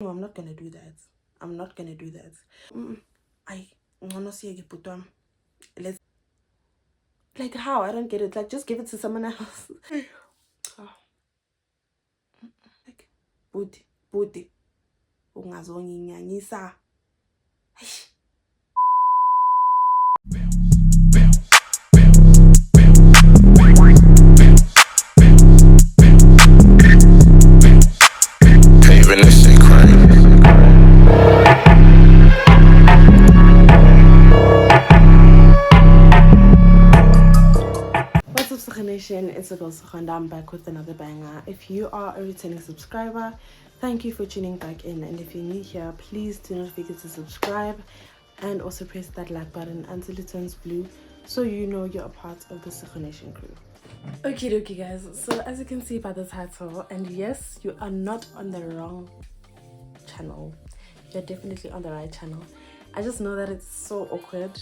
No, I'm not gonna do that. I'm not gonna do that. I wanna see a put. Let's, like, how? I don't get it. Like, just give it to someone else. Oh, like, budi ungazonginyanyisa. Even this shit crazy. What's up, Sukha Nation? It's a girl Sukhanda. I'm back with another banger. If you are a returning subscriber, thank you for tuning back in. And if you're new here, please do not forget to subscribe and also press that like button until it turns blue so you know you're a part of the Sukha Nation crew. Okay, guys. So as you can see by the title, and yes, you are not on the wrong channel. You're definitely on the right channel. I just know that it's so awkward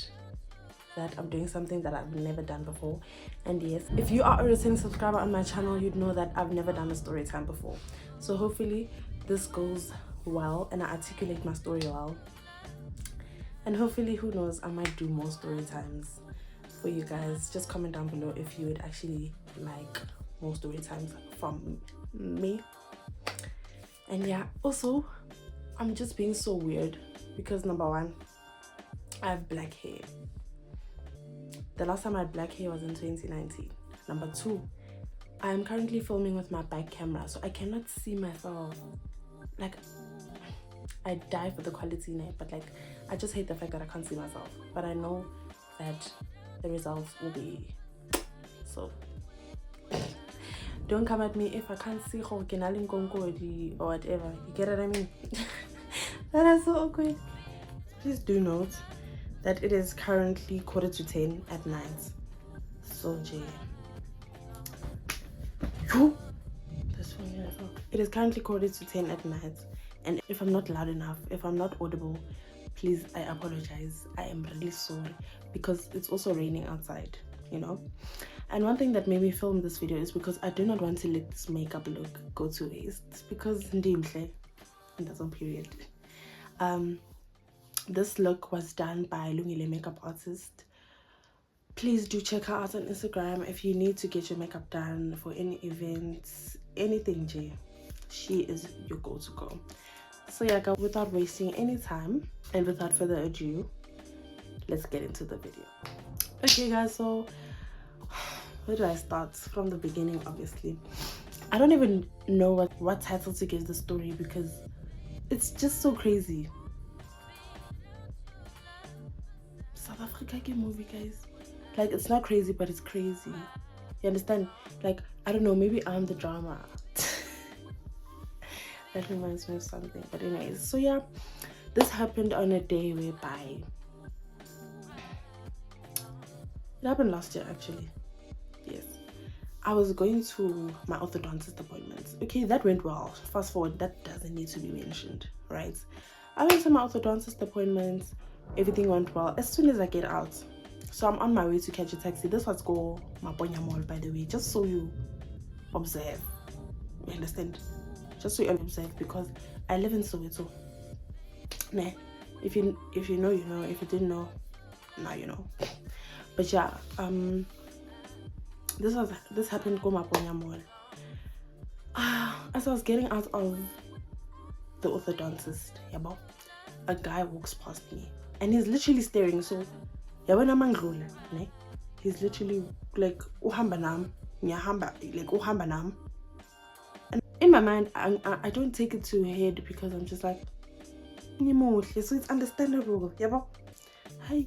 that I'm doing something that I've never done before. And yes, if you are a returning subscriber on my channel, you'd know that I've never done a story time before. So hopefully this goes well and I articulate my story well. And hopefully, who knows, I might do more story times for you guys. Just comment down below if you would actually like more story times from me. And yeah, also, I'm just being so weird because number one, I have black hair. The last time I had black hair was in 2019. Number two, I am currently filming with my back camera, so I cannot see myself. Like, I die for the quality in it, but like, I just hate the fact that I can't see myself. But I know that the results will be so. Don't come at me if I can't see or whatever. You get what I mean? That is so awkward. Please do note that it is currently 10:45 at night. So it is currently 10:45 at night, and if I'm not loud enough, if I'm not audible, please, I apologize. I am really sorry because it's also raining outside, you know. And one thing that made me film this video is because I do not want to let this makeup look go to waste, because that's on period. This look was done by Lungile makeup artist. Please do check her out on Instagram if you need to get your makeup done for any events, anything. She is your go-to girl. So yeah, guys, without wasting any time and without further ado, let's get into the video. Okay guys, so where do I start? From the beginning, obviously. I don't even know what title to give the story because it's just so crazy. South Africa game movie, guys. Like, it's not crazy, but it's crazy. You understand? Like, I don't know, maybe I'm the drama. That reminds me of something. But anyways, so yeah, this happened on a day whereby it happened last year, actually. Yes, I was going to my orthodontist appointments. Okay, that went well. Fast forward, that doesn't need to be mentioned, right? I went to my orthodontist appointments. Everything went well. As soon as I get out, so I'm on my way to catch a taxi. This was go Maponya Mall, by the way, just so you observe. You understand? Just so you observe, because I live in Soweto. Nah, if you know, you know. If you didn't know, now you know. But yeah, this happened go Maponya Mall. As I was getting out of the orthodontist, a guy walks past me and he's literally staring. So he's literally like uhamba nam, like uhamba nam. And in my mind, I don't take it to head because I'm just like, so it's understandable. Hi,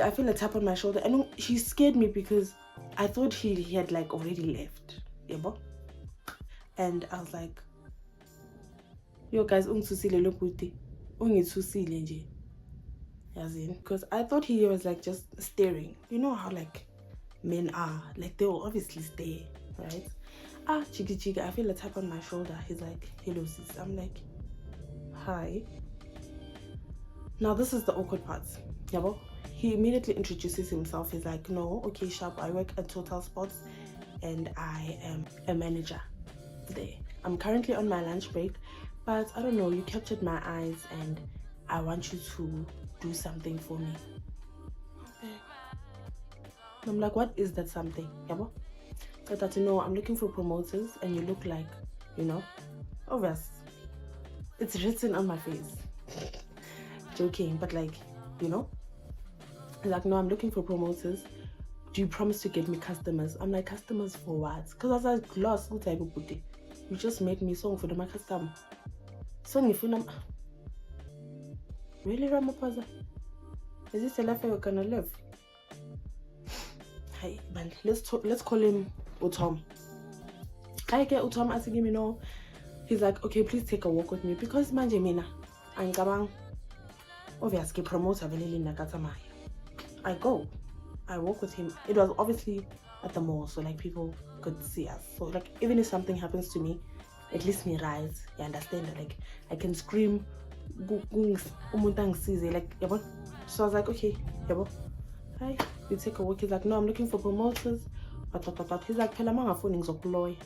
I feel a tap on my shoulder, and he scared me because I thought he had like already left. And I was like, yo guys, because I thought he was like just staring. You know how like men are, like they will obviously stare, right? Chiki, I feel a tap on my shoulder. He's like, hello sis. I'm like, hi. Now this is the awkward part. He immediately introduces himself. He's like, no, okay, sharp, I work at Total Sports and I am a manager there. I'm currently on my lunch break, but I don't know, you captured my eyes and I want you to do something for me. Okay. I'm like, what is that something? Yabo? So that you know, I'm looking for promoters and you look like, you know, obvious. It's written on my face. Joking, but like, you know, like, no, I'm looking for promoters. Do you promise to get me customers? I'm like, customers for what? Because I was like, lost, good type of booty. You just made me song for the my customer. Song if you really, Ramaphosa? Is this a life you're gonna live? Hey man, let's call him Utom. I get Utom asking him, you know, he's like, okay, please take a walk with me because manje mina angicabanga obviously promoter velele nakatamaya. I go, I walk with him. It was obviously at the mall, so like people could see us. So like even if something happens to me, at least me rise. You understand that like I can scream like yabo. So I was like, okay, yabo. Hi, we take a walk. He's like, no, I'm looking for promoters. But he's like, phela mangafuni ngizokuloya.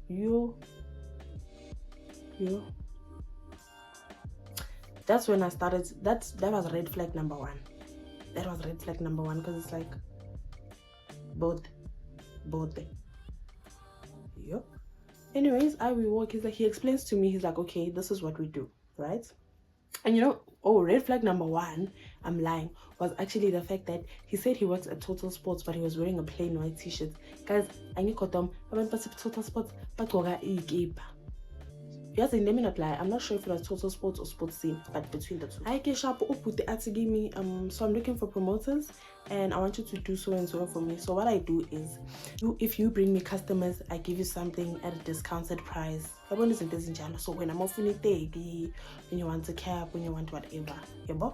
You. That's when I started. That was red flag number one. That was red flag number one because it's like both. Yep. Anyways, we walk. He's like, he explains to me. He's like, okay, this is what we do, right? And you know, red flag number one, I'm lying, was actually the fact that he said he works at Total Sports, but he was wearing a plain white t-shirt. Guys, I need them. I went to Total Sports, but yes, let me not lie. I'm not sure if it was Total Sports or Sports Scene, but between the two. I get sharp up with the give me. So I'm looking for promoters, and I want you to do so and so for me. So what I do is, if you bring me customers, I give you something at a discounted price. So when I'm offering it, when you want a cap, when you want whatever, yeah,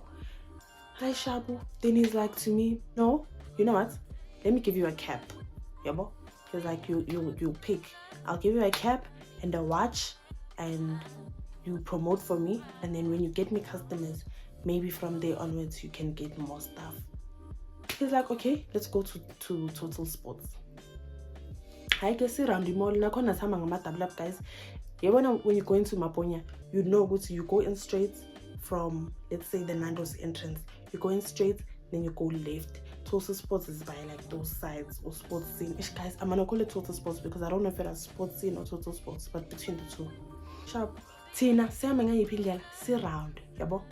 hi Shabu. Then he's like to me, no, you know what? Let me give you a cap, yeah, he's like, you pick. I'll give you a cap and a watch. And you promote for me, and then when you get me customers, maybe from there onwards you can get more stuff. He's like, okay, let's go to Total Sports. I guess around the mall nakhona sama ngama-double up, guys. When you go into Maponya, you know what, you go in straight from, let's say, the Nando's entrance. You go in straight, then you go left. Total Sports is by like those sides, or Sports Scene. Guys, I'm gonna call it Total Sports because I don't know if it's Sports Scene or Total Sports, but between the two. Sharp. Tina, see round, yabo.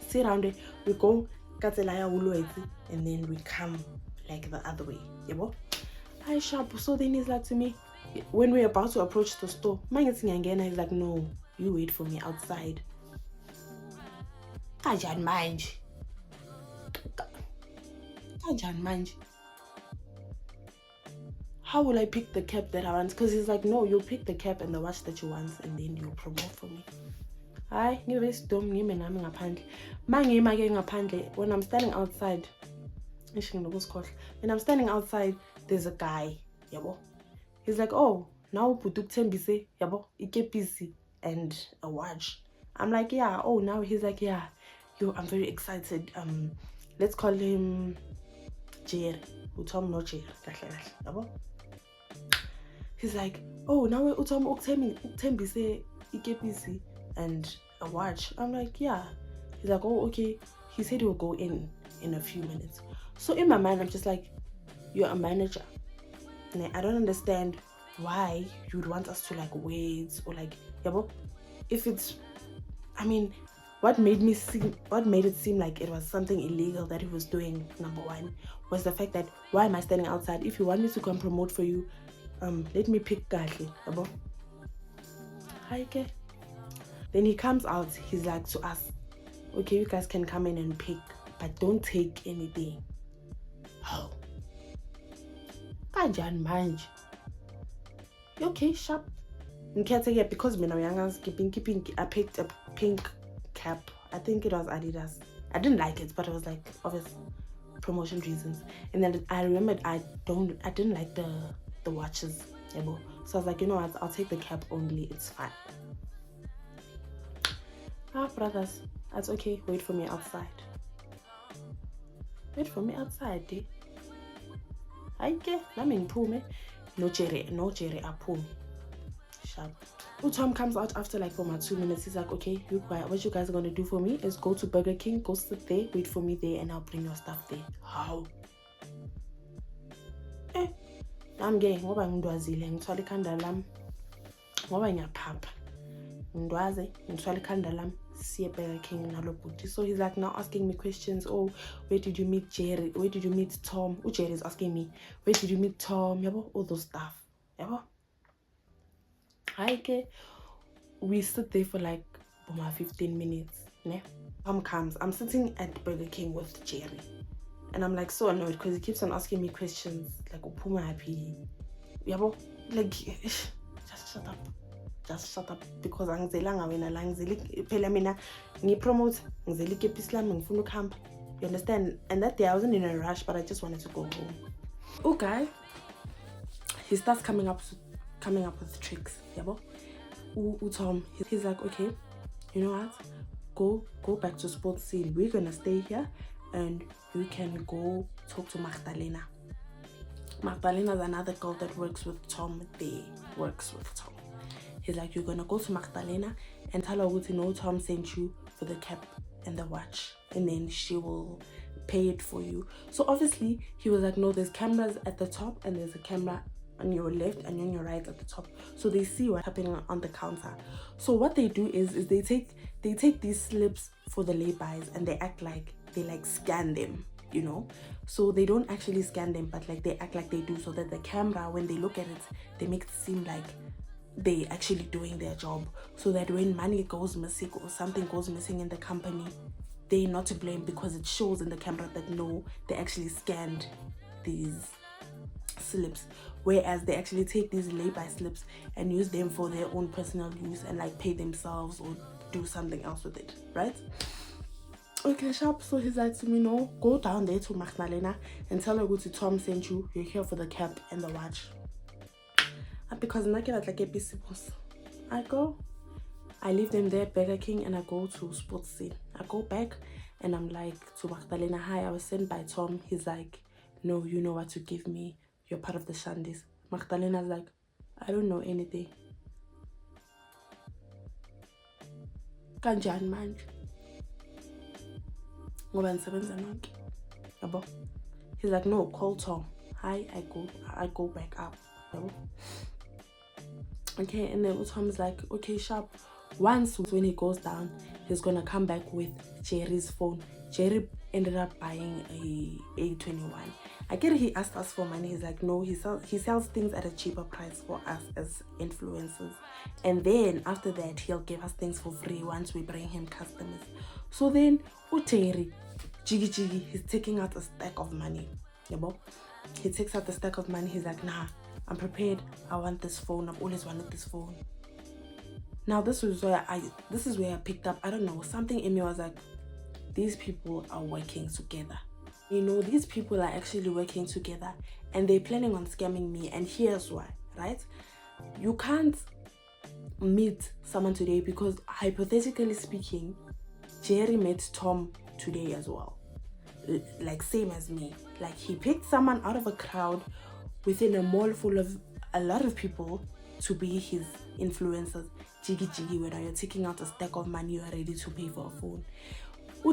See round, we go Katelaya Wulueti, and then we come like the other way, yabo. Hi Sharp. So then he's like to me, when we're about to approach the store, again, he's like, no, you wait for me outside. Kajan mind. How will I pick the cap that I want? Because he's like, no, you'll pick the cap and the watch that you want, and then you'll promote for me. Hi, when I'm standing outside, there's a guy, yabo. He's like, oh, now put 10 bise, yabo, ike and a watch. I'm like, yeah. Oh, now he's like, yeah, yo, I'm very excited. Let's call him Jerry. Utom no Jerry. He's like, oh, now Utom Uktembi say Ikepisi and a watch. I'm like, yeah. He's like, oh, okay. He said he'll go in a few minutes. So in my mind, I'm just like, you're a manager. And I don't understand why you'd want us to like wait or like, yeah, if it's, I mean, what made it seem like it was something illegal that he was doing, number one, was the fact that, why am I standing outside? If you want me to come promote for you, let me pick Kahle, yabo. Hi, okay. Then he comes out, he's like to us, okay, you guys can come in and pick, but don't take anything. Oh. Kanjani manje? Okay, sharp. Because when I was keeping, I picked a pink cap. I think it was Adidas. I didn't like it, but it was like obvious promotion reasons. And then I remembered I didn't like the watches, so I was like, you know what, I'll take the cap only, it's fine. Brothers, that's okay. Wait for me outside. Eh? I get. No Jerry, appume. Sharp. Tom comes out after like for my 2 minutes. He's like, okay, what you guys are gonna do for me is go to Burger King, go sit there, wait for me there, and I'll bring your stuff there. How? I'm gay. Ngoba ngindwazile ngithwala ikhanda lami. Ngoba ngiyaphapha. Ngindwaze ngithwala ikhanda lami siye Burger King nalo bhuti. So he's like now asking me questions. Oh, where did you meet Jerry? Where did you meet Tom? Jerry is asking me, where did you meet Tom? Yabo, all those stuff. Yabo. Okay. We sit there for like 15 minutes. Ne? Tom comes. I'm sitting at Burger King with Jerry. And I'm like so annoyed because he keeps on asking me questions like Upuma happy. Yabo, like just shut up. Just shut up because angizelanga wena la ngizeli phela mina ngipromote ngizeli ke Islam ngifuna ukuhamba. You understand? And that day I wasn't in a rush, but I just wanted to go home. Okay. He starts coming up with tricks. Yabo. Tom, he's like, okay, you know what? Go back to sports scene. We're gonna stay here and you can go talk to Magdalena. Magdalena is another girl that works with Tom. Works with Tom. He's like, you're gonna go to Magdalena and tell her what you know Tom sent you for the cap and the watch, and then she will pay it for you. So obviously he was like, no, there's cameras at the top and there's a camera on your left and on your right at the top, so they see what's happening on the counter. So what they do is they take these slips for the lay-bys and they act like they like scan them, you know. So they don't actually scan them, but like they act like they do, so that the camera, when they look at it, they make it seem like they actually doing their job, so that when money goes missing or something goes missing in the company, they're not to blame because it shows in the camera that no, they actually scanned these slips, whereas they actually take these lay-by slips and use them for their own personal use and like pay themselves or do something else with it, right? Okay, sharp. So he's like to me, no, go down there to Magdalena and tell her to Tom sent you, you're here for the cap and the watch. Because I go, I leave them there at Burger King and I go to sports scene. I go back and I'm like to Magdalena, hi, I was sent by Tom. He's like, no, you know what to give me, you're part of the Shandis. Magdalena's like, I don't know anything. Kanjani manje? Ngoba nisebenza nonke. Yabo. He's like, no, call Tom. Hi, I go back up. Yabo. Okay, and then Tom's like, okay, sharp. Once when he goes down, he's gonna come back with Jerry's phone. Jerry ended up buying a A21. I get it, he asked us for money. He's like, no, he sells things at a cheaper price for us as influencers, and then after that he'll give us things for free once we bring him customers. So then Jerry jiggy he's taking out a stack of money. He takes out the stack of money. He's like, nah, I'm prepared, I want this phone, I've always wanted this phone. Now this is where I picked up, I don't know, something in me was like, these people are working together. You know, these people are actually working together and they're planning on scamming me. And here's why, right? You can't meet someone today because, hypothetically speaking, Jerry met Tom today as well. Like same as me. Like he picked someone out of a crowd within a mall full of a lot of people to be his influencers. Jiggy, when you're taking out a stack of money, you're ready to pay for a phone.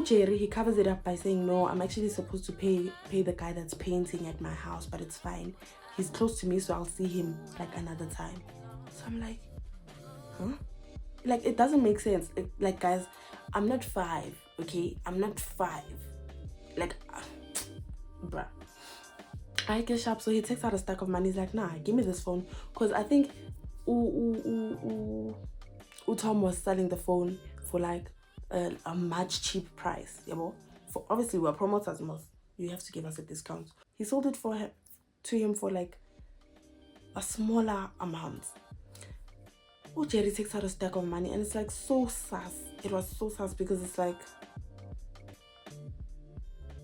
Jerry, he covers it up by saying, no, I'm actually supposed to pay the guy that's painting at my house, but it's fine. He's close to me, so I'll see him like another time. So I'm like, huh? Like, it doesn't make sense. Like, guys, I'm not 5, okay? I'm not 5. Like, bruh. I get sharp, so he takes out a stack of money. He's like, nah, give me this phone. Because I think Tom was selling the phone for like a much cheap price, you know. For obviously we're promoters, you have to give us a discount. He sold it to him for like a smaller amount. Jerry takes out a stack of money and it's like so sus. It was so sus because it's like,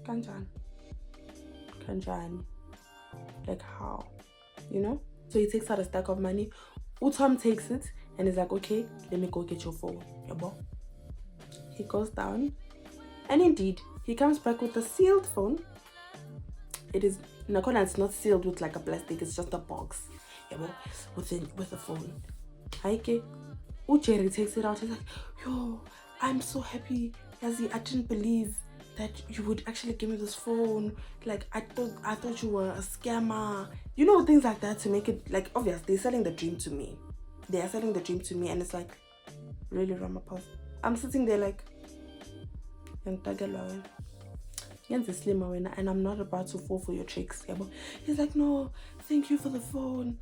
Kanjani, like how, you know? So he takes out a stack of money. Tom takes it and is like, okay, let me go get your phone, yabo. He goes down and indeed he comes back with a sealed phone. It is Nakona, it's not sealed with like a plastic, it's just a box, yabo, with a phone. Haike, Jerry takes it out. He's like, yo, I'm so happy. Yazi, I didn't believe that you would actually give me this phone. Like, I thought you were a scammer. You know, things like that to make it, like, obvious. They're selling the dream to me. They are selling the dream to me, and it's like, really, Ramaphosa. I'm sitting there like, and I'm not about to fall for your tricks. Yeah, but he's like, no, thank you for the phone.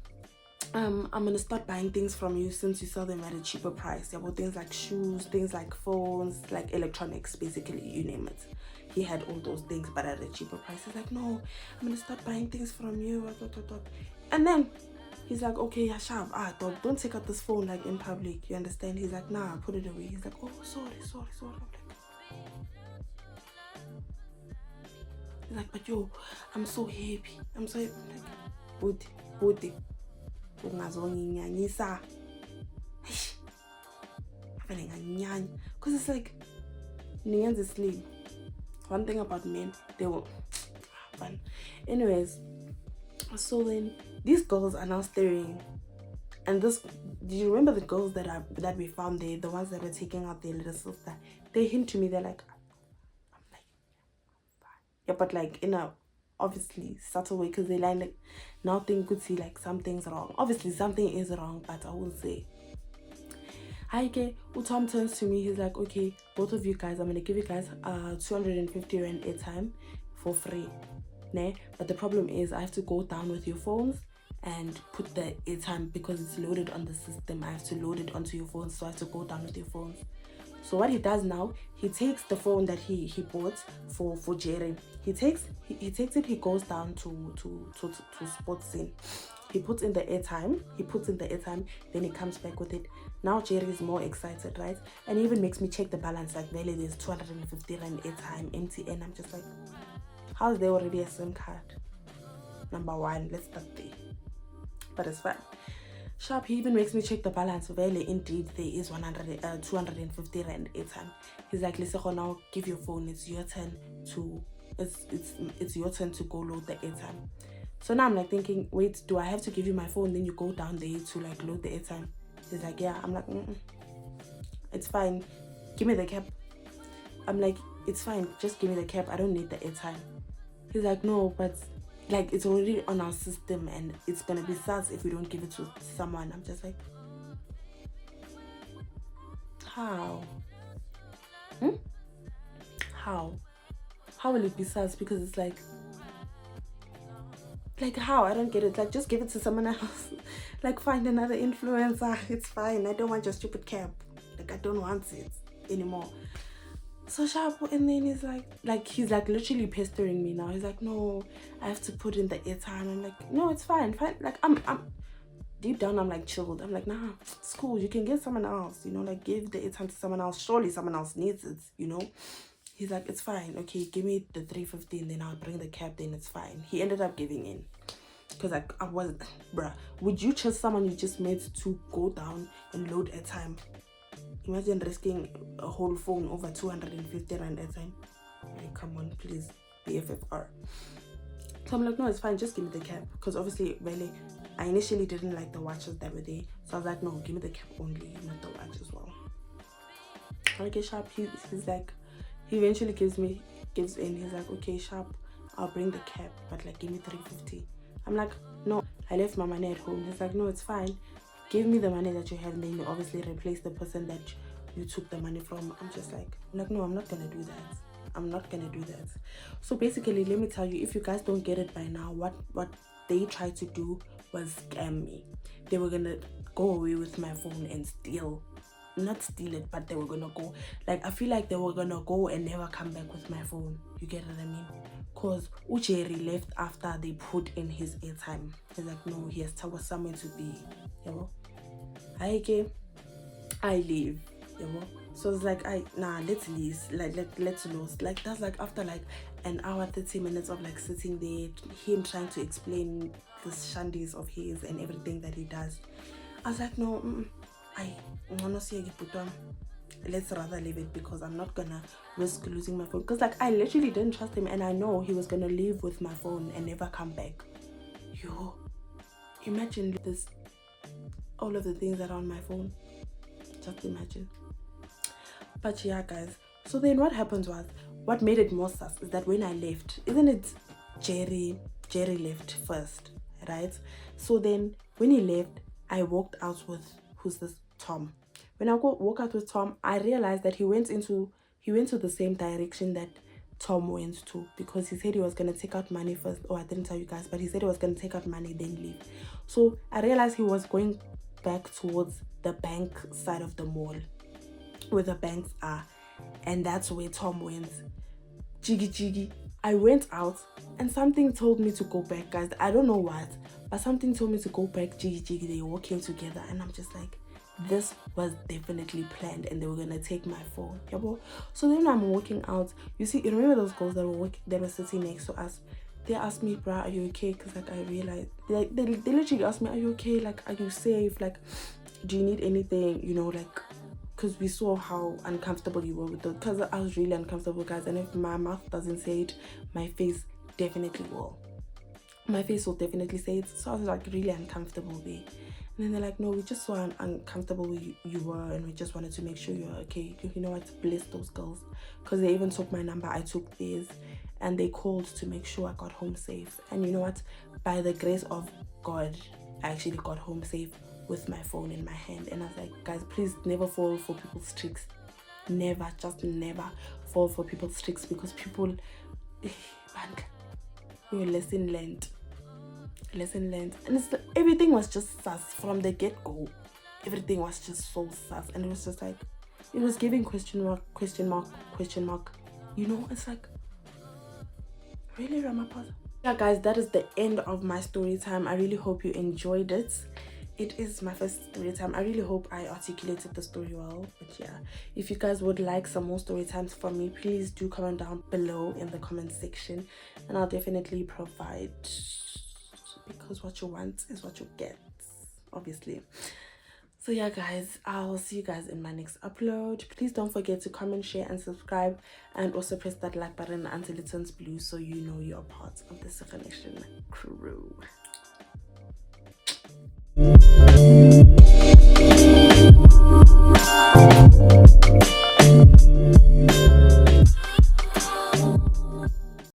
I'm gonna start buying things from you since you sell them at a cheaper price. Yeah, well, things like shoes, things like phones, like electronics, basically, you name it. He had all those things, but at a cheaper price. He's like, no, I'm gonna start buying things from you. And then he's like, okay, yeah, sharp. Dog, don't take out this phone like in public. You understand? He's like, nah, put it away. He's like, oh, sorry. I'm like, but yo, I'm so happy. I'm so happy. I'm like, booty. Because it's like, sleep. One thing about men, they will fun. Anyways, so then these girls are now staring, and do you remember the girls that we found there, the ones that were taking out their little sister? They hint to me, they're like, I'm like, yeah, but like in a obviously subtle way, because they like now think could see like something's wrong. Obviously something is wrong, but I won't say. Okay, Tom turns to me, he's like, okay, both of you guys, I'm gonna give you guys 250 rand airtime for free. Nah? But the problem is I have to go down with your phones and put the airtime, because it's loaded on the system. I have to load it onto your phones, so I have to go down with your phones. So what he does now, he takes the phone that he bought for Jerry. He takes it, he goes down to Sportscene. He puts in the airtime, then he comes back with it. Now Jerry is more excited, right? And he even makes me check the balance, like, really, there's 250 rand airtime, MTN. I'm just like, how's there already a SIM card? Number one, let's start there. But it's fine. Sharp, he even makes me check the balance. Really, indeed, there is 250 rand airtime. He's like, Lesego, now give your phone. It's your turn to go load the airtime. So now I'm like thinking, wait, do I have to give you my phone, then you go down there to like load the airtime? He's like, yeah. I'm like, it's fine. Give me the cap. I'm like, it's fine. Just give me the cap. I don't need the airtime. He's like, no, but like it's already on our system and it's gonna be sus if we don't give it to someone. I'm just like, how? How will it be sus? Because it's like how? I don't get it. Like, just give it to someone else. Like, find another influencer. It's fine. I don't want your stupid cap. Like, I don't want it anymore. So sharp, and then he's like literally pestering me now. He's like, no, I have to put in the airtime. I'm like, no, it's fine. Like, I'm deep down, I'm like chilled. I'm like, nah, it's cool. You can get someone else, you know, like give the airtime to someone else. Surely someone else needs it, you know. He's like, it's fine. Okay, give me the 350 and then I'll bring the cap. Then it's fine. He ended up giving in. Because like, I wasn't, bruh, would you trust someone you just met to go down and load airtime? Imagine risking a whole phone over 250 rand airtime. Like, come on, please, BFFR. So I'm like, no, it's fine, just give me the cap. Because obviously, really, I initially didn't like the watches that were there. So I was like, no, give me the cap only, not the watch as well. Okay, sharp, he's like, he eventually gives in. He's like, okay, sharp, I'll bring the cap, but like, give me 350. I'm like, no, I left my money at home. He's like, no, it's fine. Give me the money that you had, and then you obviously replace the person that you took the money from. I'm just like, no, I'm not gonna do that. So basically, let me tell you, if you guys don't get it by now, what they tried to do was scam me. They were gonna go away with my phone and not steal it, but they were gonna go, like, I feel like they were gonna go and never come back with my phone. You get what I mean? Because Ujeri left after they put in his airtime. He's like, no, he has somewhere to be, you know. I leave, you know. So it's like, let's leave, let's lose. Like, that's like after like an hour 30 minutes of like sitting there, him trying to explain the shandies of his and everything that he does. I was like, no, let's rather leave it, because I'm not gonna risk losing my phone. Because like, I literally didn't trust him, and I know he was gonna leave with my phone and never come back. Imagine this, all of the things that are on my phone. just imagine. But yeah, guys, so then what made it more sus is that when I left, isn't it Jerry left first, right? So then when he left, I walked out with, who's this, Tom. When I walk out with Tom, I realized that he went to the same direction that Tom went to, because he said he was going to take out money first. Oh, I didn't tell you guys, but he said he was going to take out money then leave. So I realized he was going back towards the bank side of the mall where the banks are, and that's where Tom went. Jiggy. I went out and something told me to go back, guys. I don't know what, but something told me to go back. Jiggy. They all came together, and I'm just like, this was definitely planned, and they were gonna take my phone. So then I'm walking out. You see, you remember those girls that were sitting next to us? They asked me, "Bruh, are you okay?" Because like I realized they literally asked me, "Are you okay? Like, are you safe? Like, do you need anything? You know, like." Because we saw how uncomfortable you were with those. Because I was really uncomfortable, guys. And if my mouth doesn't say it, my face definitely will. My face will definitely say it. So I was like really uncomfortable there. And then they're like, "No, we just saw how uncomfortable you were, and we just wanted to make sure you're okay." You know what? Bless those girls. Because they even took my number. I took theirs. And they called to make sure I got home safe. And you know what? By the grace of God, I actually got home safe with my phone in my hand. And I was like, guys, please never fall for people's tricks. Never, just never fall for people's tricks, because people, lesson learned. And everything was just sus from the get-go. Everything was just so sus, and it was just like, it was giving question mark. You know, it's like, really, Ramaphosa? Yeah, guys, that is the end of my story time. I really hope you enjoyed it. It is my first story time. I really hope I articulated the story well. But yeah, if you guys would like some more story times from me, please do comment down below in the comment section, and I'll definitely provide, because what you want is what you get, obviously. So yeah, guys, I'll see you guys in my next upload. Please don't forget to comment, share, and subscribe, and also press that like button until it turns blue, so you know you're part of the Connection crew.